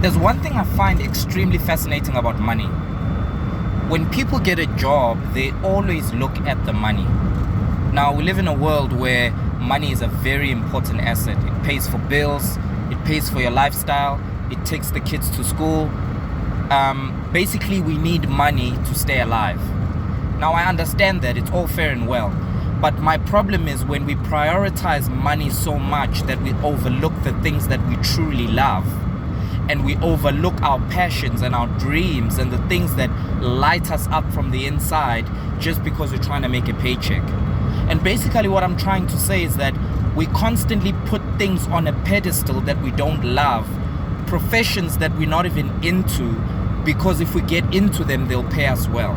There's one thing I find extremely fascinating about money. When people get a job, they always look at the money. Now, we live in a world where money is a very important asset. It pays for bills, it pays for your lifestyle, it takes the kids to school. Basically, we need money to stay alive. Now, I understand that it's all fair and well, but my problem is when we prioritize money so much that we overlook the things that we truly love, and we overlook our passions and our dreams and the things that light us up from the inside just because we're trying to make a paycheck. And basically what I'm trying to say is that we constantly put things on a pedestal that we don't love, professions that we're not even into, because if we get into them, they'll pay us well.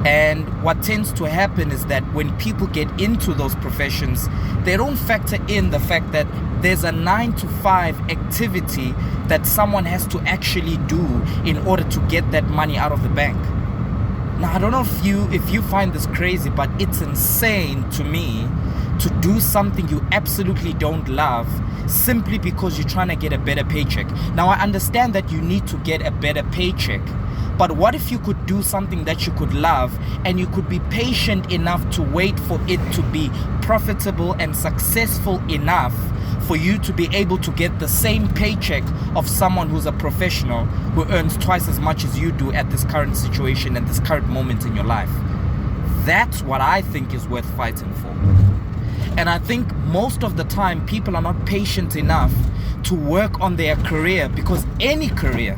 And what tends to happen is that when people get into those professions, they don't factor in the fact that there's a 9-to-5 activity that someone has to actually do in order to get that money out of the bank. Now, I don't know if you find this crazy, but it's insane to me to do something you absolutely don't love simply because you're trying to get a better paycheck. Now, I understand that you need to get a better paycheck, but what if you could do something that you could love and you could be patient enough to wait for it to be profitable and successful enough for you to be able to get the same paycheck of someone who's a professional who earns twice as much as you do at this current situation and this current moment in your life? That's what I think is worth fighting for. And I think most of the time people are not patient enough to work on their career, because any career,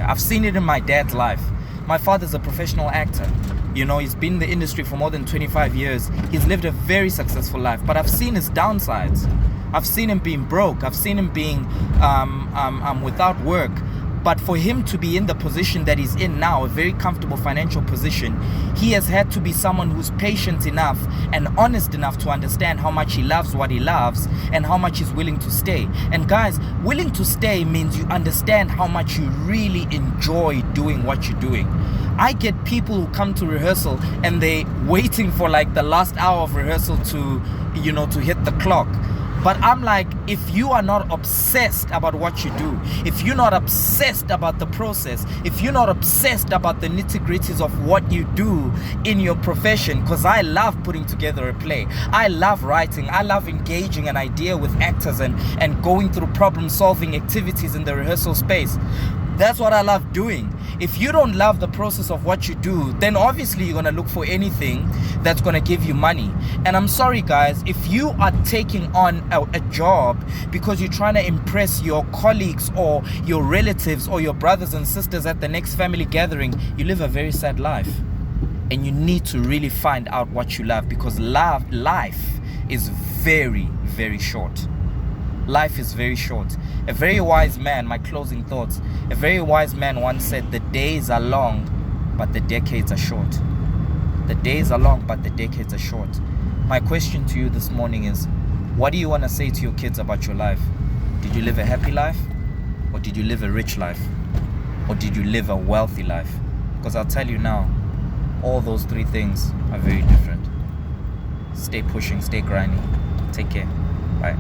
I've seen it in my dad's life. My father's a professional actor. You know, he's been in the industry for more than 25 years. He's lived a very successful life, but I've seen his downsides. I've seen him being broke. I've seen him being without work. But for him to be in the position that he's in now, a very comfortable financial position, he has had to be someone who's patient enough and honest enough to understand how much he loves what he loves and how much he's willing to stay. And guys, willing to stay means you understand how much you really enjoy doing what you're doing. I get people who come to rehearsal and they waiting for like the last hour of rehearsal to hit the clock. But I'm like, if you are not obsessed about what you do, if you're not obsessed about the process, if you're not obsessed about the nitty-gritties of what you do in your profession, because I love putting together a play, I love writing, I love engaging an idea with actors and going through problem-solving activities in the rehearsal space. That's what I love doing. If you don't love the process of what you do, then obviously you're going to look for anything that's going to give you money. And I'm sorry, guys, if you are taking on a job because you're trying to impress your colleagues or your relatives or your brothers and sisters at the next family gathering, you live a very sad life. And you need to really find out what you love, because life is very, very short. Life is very short. A very wise man, my closing thoughts, a very wise man once said, the days are long, but the decades are short. The days are long, but the decades are short. My question to you this morning is, what do you want to say to your kids about your life? Did you live a happy life? Or did you live a rich life? Or did you live a wealthy life? Because I'll tell you now, all those three things are very different. Stay pushing, stay grinding. Take care. Bye.